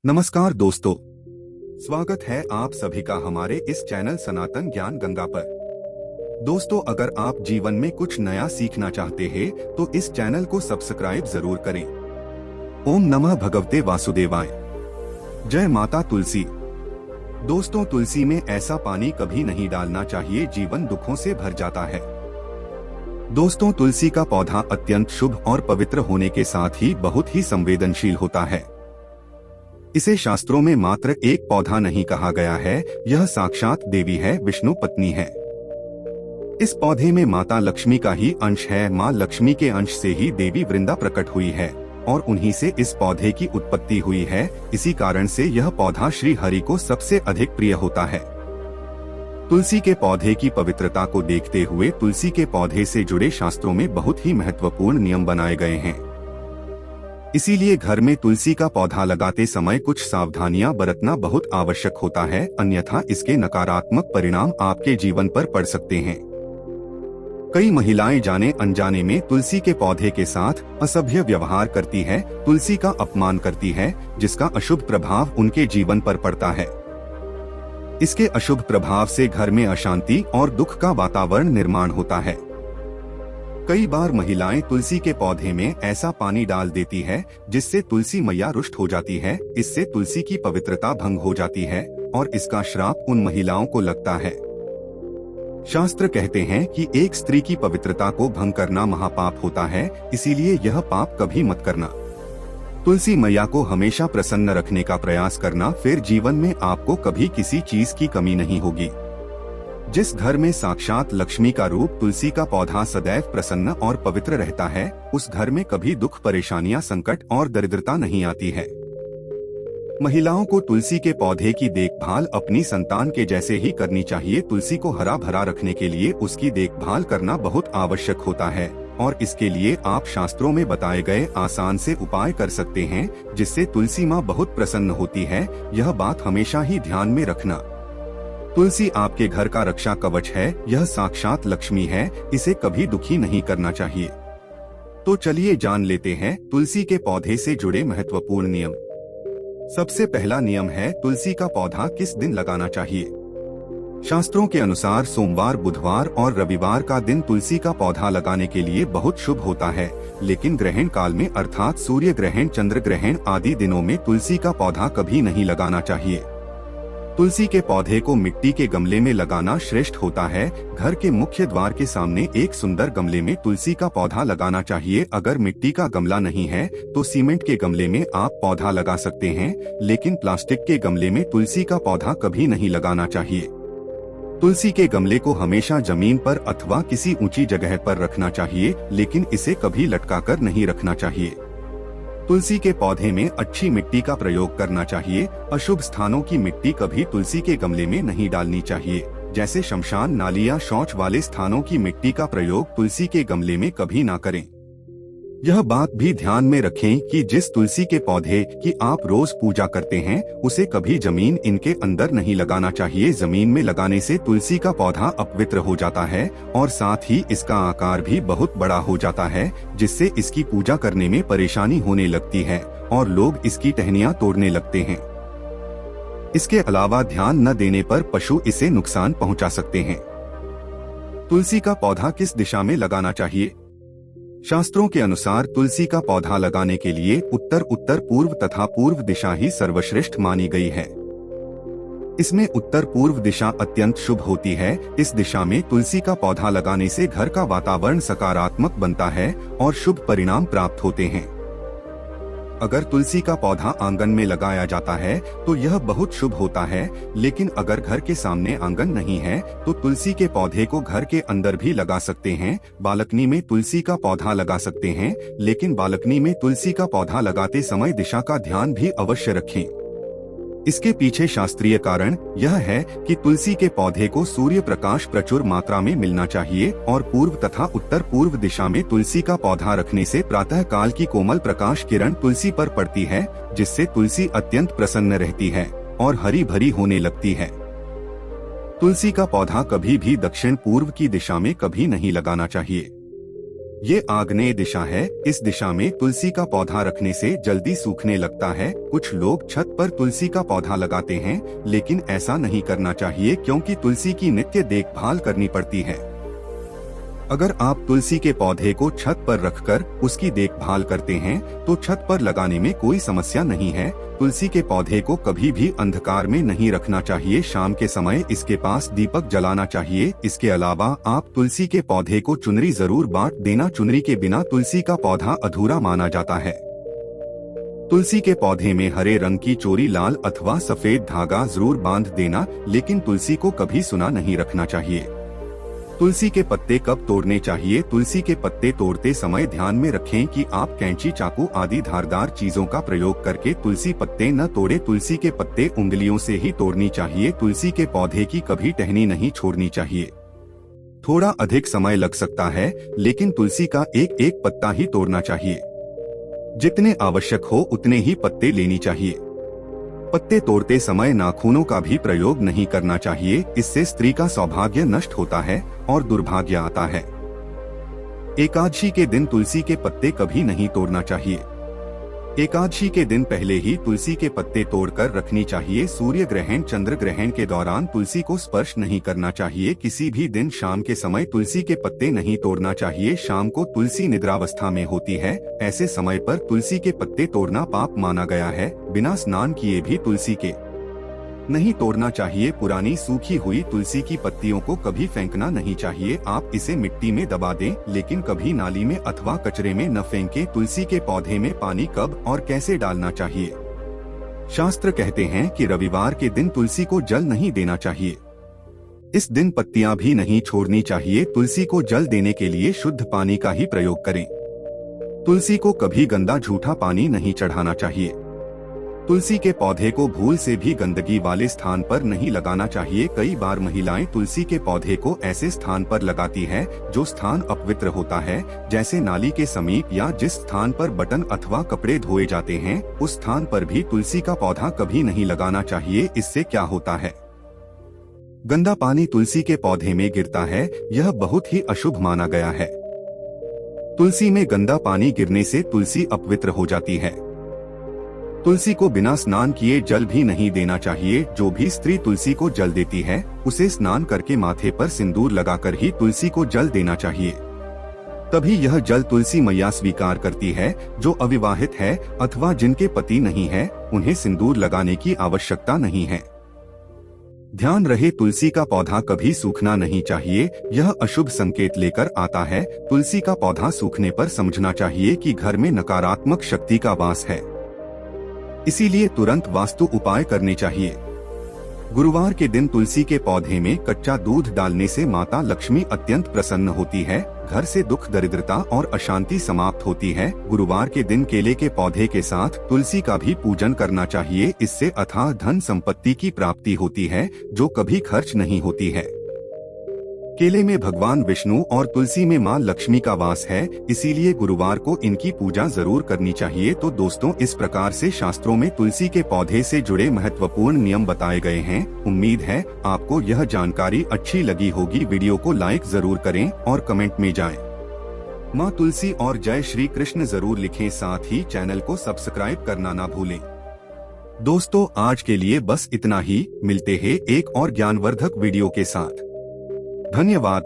नमस्कार दोस्तों, स्वागत है आप सभी का हमारे इस चैनल सनातन ज्ञान गंगा पर। दोस्तों, अगर आप जीवन में कुछ नया सीखना चाहते हैं तो इस चैनल को सब्सक्राइब जरूर करें। ओम नमः भगवते वासुदेवाय। जय माता तुलसी। दोस्तों, तुलसी में ऐसा पानी कभी नहीं डालना चाहिए, जीवन दुखों से भर जाता है। दोस्तों, तुलसी का पौधा अत्यंत शुभ और पवित्र होने के साथ ही बहुत ही संवेदनशील होता है। इसे शास्त्रों में मात्र एक पौधा नहीं कहा गया है, यह साक्षात देवी है, विष्णु पत्नी है। इस पौधे में माता लक्ष्मी का ही अंश है। माँ लक्ष्मी के अंश से ही देवी वृंदा प्रकट हुई है और उन्हीं से इस पौधे की उत्पत्ति हुई है। इसी कारण से यह पौधा श्री हरि को सबसे अधिक प्रिय होता है। तुलसी के पौधे की पवित्रता को देखते हुए तुलसी के पौधे से जुड़े शास्त्रों में बहुत ही महत्वपूर्ण नियम बनाए गए हैं। इसीलिए घर में तुलसी का पौधा लगाते समय कुछ सावधानियां बरतना बहुत आवश्यक होता है, अन्यथा इसके नकारात्मक परिणाम आपके जीवन पर पड़ सकते हैं। कई महिलाएं जाने अनजाने में तुलसी के पौधे के साथ असभ्य व्यवहार करती है, तुलसी का अपमान करती है, जिसका अशुभ प्रभाव उनके जीवन पर पड़ता है। इसके अशुभ प्रभाव से घर में अशांति और दुख का वातावरण निर्माण होता है। कई बार महिलाएं तुलसी के पौधे में ऐसा पानी डाल देती है जिससे तुलसी मैया रुष्ट हो जाती है। इससे तुलसी की पवित्रता भंग हो जाती है और इसका श्राप उन महिलाओं को लगता है। शास्त्र कहते हैं कि एक स्त्री की पवित्रता को भंग करना महापाप होता है, इसीलिए यह पाप कभी मत करना। तुलसी मैया को हमेशा प्रसन्न रखने का प्रयास करना, फिर जीवन में आपको कभी किसी चीज की कमी नहीं होगी। जिस घर में साक्षात लक्ष्मी का रूप तुलसी का पौधा सदैव प्रसन्न और पवित्र रहता है, उस घर में कभी दुख, परेशानियां, संकट और दरिद्रता नहीं आती है। महिलाओं को तुलसी के पौधे की देखभाल अपनी संतान के जैसे ही करनी चाहिए। तुलसी को हरा भरा रखने के लिए उसकी देखभाल करना बहुत आवश्यक होता है और इसके लिए आप शास्त्रों में बताए गए आसान से उपाय कर सकते हैं, जिससे तुलसी माँ बहुत प्रसन्न होती है। यह बात हमेशा ही ध्यान में रखना। तुलसी आपके घर का रक्षा कवच है, यह साक्षात लक्ष्मी है, इसे कभी दुखी नहीं करना चाहिए। तो चलिए जान लेते हैं तुलसी के पौधे से जुड़े महत्वपूर्ण नियम। सबसे पहला नियम है तुलसी का पौधा किस दिन लगाना चाहिए। शास्त्रों के अनुसार सोमवार, बुधवार और रविवार का दिन तुलसी का पौधा लगाने के लिए बहुत शुभ होता है, लेकिन ग्रहण काल में अर्थात सूर्य ग्रहण, चंद्र ग्रहण आदि दिनों में तुलसी का पौधा कभी नहीं लगाना चाहिए। तुलसी के पौधे को मिट्टी के गमले में लगाना श्रेष्ठ होता है। घर के मुख्य द्वार के सामने एक सुंदर गमले में तुलसी का पौधा लगाना चाहिए। अगर मिट्टी का गमला नहीं है तो सीमेंट के गमले में आप पौधा लगा सकते हैं, लेकिन प्लास्टिक के गमले में तुलसी का पौधा कभी नहीं लगाना चाहिए। तुलसी के गमले को हमेशा जमीन पर अथवा किसी ऊंची जगह पर रखना चाहिए, लेकिन इसे कभी लटकाकर नहीं रखना चाहिए। तुलसी के पौधे में अच्छी मिट्टी का प्रयोग करना चाहिए। अशुभ स्थानों की मिट्टी कभी तुलसी के गमले में नहीं डालनी चाहिए, जैसे शमशान, नाली या शौच वाले स्थानों की मिट्टी का प्रयोग तुलसी के गमले में कभी ना करें। यह बात भी ध्यान में रखें कि जिस तुलसी के पौधे की आप रोज पूजा करते हैं, उसे कभी जमीन इनके अंदर नहीं लगाना चाहिए। जमीन में लगाने से तुलसी का पौधा अपवित्र हो जाता है और साथ ही इसका आकार भी बहुत बड़ा हो जाता है, जिससे इसकी पूजा करने में परेशानी होने लगती है और लोग इसकी टहनियाँ तोड़ने लगते हैं। इसके अलावा ध्यान न देने पर पशु इसे नुकसान पहुँचा सकते हैं। तुलसी का पौधा किस दिशा में लगाना चाहिए। शास्त्रों के अनुसार तुलसी का पौधा लगाने के लिए उत्तर, उत्तर पूर्व तथा पूर्व दिशा ही सर्वश्रेष्ठ मानी गई है। इसमें उत्तर पूर्व दिशा अत्यंत शुभ होती है। इस दिशा में तुलसी का पौधा लगाने से घर का वातावरण सकारात्मक बनता है और शुभ परिणाम प्राप्त होते हैं। अगर तुलसी का पौधा आंगन में लगाया जाता है तो यह बहुत शुभ होता है, लेकिन अगर घर के सामने आंगन नहीं है तो तुलसी के पौधे को घर के अंदर भी लगा सकते हैं। बालकनी में तुलसी का पौधा लगा सकते हैं, लेकिन बालकनी में तुलसी का पौधा लगाते समय दिशा का ध्यान भी अवश्य रखें। इसके पीछे शास्त्रीय कारण यह है कि तुलसी के पौधे को सूर्य प्रकाश प्रचुर मात्रा में मिलना चाहिए और पूर्व तथा उत्तर पूर्व दिशा में तुलसी का पौधा रखने से प्रातः काल की कोमल प्रकाश किरण तुलसी पर पड़ती है, जिससे तुलसी अत्यंत प्रसन्न रहती है और हरी भरी होने लगती है। तुलसी का पौधा कभी भी दक्षिण पूर्व की दिशा में कभी नहीं लगाना चाहिए। ये आग्नेय दिशा है। इस दिशा में तुलसी का पौधा रखने से जल्दी सूखने लगता है। कुछ लोग छत पर तुलसी का पौधा लगाते हैं, लेकिन ऐसा नहीं करना चाहिए क्योंकि तुलसी की नित्य देखभाल करनी पड़ती है। अगर आप तुलसी के पौधे को छत पर रखकर उसकी देखभाल करते हैं तो छत पर लगाने में कोई समस्या नहीं है। तुलसी के पौधे को कभी भी अंधकार में नहीं रखना चाहिए। शाम के समय इसके पास दीपक जलाना चाहिए। इसके अलावा आप तुलसी के पौधे को चुनरी जरूर बांट देना। चुनरी के बिना तुलसी का पौधा अधूरा माना जाता है। तुलसी के पौधे में हरे रंग की चोरी लाल अथवा सफेद धागा जरूर बांध देना, लेकिन तुलसी को कभी सुना नहीं रखना चाहिए। तुलसी के पत्ते कब तोड़ने चाहिए? तुलसी के पत्ते तोड़ते समय ध्यान में रखें कि आप कैंची, चाकू आदि धारदार चीजों का प्रयोग करके तुलसी पत्ते न तोड़े। तुलसी के पत्ते उंगलियों से ही तोड़नी चाहिए। तुलसी के पौधे की कभी टहनी नहीं छोड़नी चाहिए। थोड़ा अधिक समय लग सकता है, लेकिन तुलसी का एक एक पत्ता ही तोड़ना चाहिए। जितने आवश्यक हो उतने ही पत्ते लेनी चाहिए। पत्ते तोड़ते समय नाखूनों का भी प्रयोग नहीं करना चाहिए। इससे स्त्री का सौभाग्य नष्ट होता है और दुर्भाग्य आता है। एकादशी के दिन तुलसी के पत्ते कभी नहीं तोड़ना चाहिए। एकादशी के दिन पहले ही तुलसी के पत्ते तोड़कर रखनी चाहिए। सूर्य ग्रहण, चंद्र ग्रहण के दौरान तुलसी को स्पर्श नहीं करना चाहिए। किसी भी दिन शाम के समय तुलसी के पत्ते नहीं तोड़ना चाहिए। शाम को तुलसी निद्रावस्था में होती है। ऐसे समय पर तुलसी के पत्ते तोड़ना पाप माना गया है। बिना स्नान किए भी तुलसी के नहीं तोड़ना चाहिए। पुरानी सूखी हुई तुलसी की पत्तियों को कभी फेंकना नहीं चाहिए। आप इसे मिट्टी में दबा दें, लेकिन कभी नाली में अथवा कचरे में न फेंकें। तुलसी के पौधे में पानी कब और कैसे डालना चाहिए? शास्त्र कहते हैं कि रविवार के दिन तुलसी को जल नहीं देना चाहिए। इस दिन पत्तियां भी नहीं छोड़नी चाहिए। तुलसी को जल देने के लिए शुद्ध पानी का ही प्रयोग करें। तुलसी को कभी गंदा झूठा पानी नहीं चढ़ाना चाहिए। तुलसी के पौधे को भूल से भी गंदगी वाले स्थान पर नहीं लगाना चाहिए। कई बार महिलाएं तुलसी के पौधे को ऐसे स्थान पर लगाती है जो स्थान अपवित्र होता है, जैसे नाली के समीप या जिस स्थान पर बटन अथवा कपड़े धोए जाते हैं, उस स्थान पर भी तुलसी का पौधा कभी नहीं लगाना चाहिए। इससे क्या होता है? गंदा पानी तुलसी के पौधे में गिरता है। यह बहुत ही अशुभ माना गया है। तुलसी में गंदा पानी गिरने से तुलसी अपवित्र हो जाती है। तुलसी को बिना स्नान किए जल भी नहीं देना चाहिए। जो भी स्त्री तुलसी को जल देती है, उसे स्नान करके माथे पर सिंदूर लगाकर ही तुलसी को जल देना चाहिए। तभी यह जल तुलसी मैया स्वीकार करती है। जो अविवाहित है अथवा जिनके पति नहीं है, उन्हें सिंदूर लगाने की आवश्यकता नहीं है। ध्यान रहे, तुलसी का पौधा कभी सूखना नहीं चाहिए। यह अशुभ संकेत लेकर आता है। तुलसी का पौधा सूखने पर समझना चाहिए कि घर में नकारात्मक शक्ति का वास है। इसीलिए तुरंत वास्तु उपाय करने चाहिए। गुरुवार के दिन तुलसी के पौधे में कच्चा दूध डालने से माता लक्ष्मी अत्यंत प्रसन्न होती है। घर से दुख, दरिद्रता और अशांति समाप्त होती है। गुरुवार के दिन केले के पौधे के साथ तुलसी का भी पूजन करना चाहिए। इससे अथाह धन संपत्ति की प्राप्ति होती है, जो कभी खर्च नहीं होती है। केले में भगवान विष्णु और तुलसी में मां लक्ष्मी का वास है, इसीलिए गुरुवार को इनकी पूजा जरूर करनी चाहिए। तो दोस्तों, इस प्रकार से शास्त्रों में तुलसी के पौधे से जुड़े महत्वपूर्ण नियम बताए गए हैं। उम्मीद है आपको यह जानकारी अच्छी लगी होगी। वीडियो को लाइक जरूर करें और कमेंट में जाएं। मां तुलसी और जय श्री कृष्ण जरूर लिखें। साथ ही चैनल को सब्सक्राइब करना ना भूलें। दोस्तों, आज के लिए बस इतना ही। मिलते हैं एक और ज्ञानवर्धक वीडियो के साथ। धन्यवाद।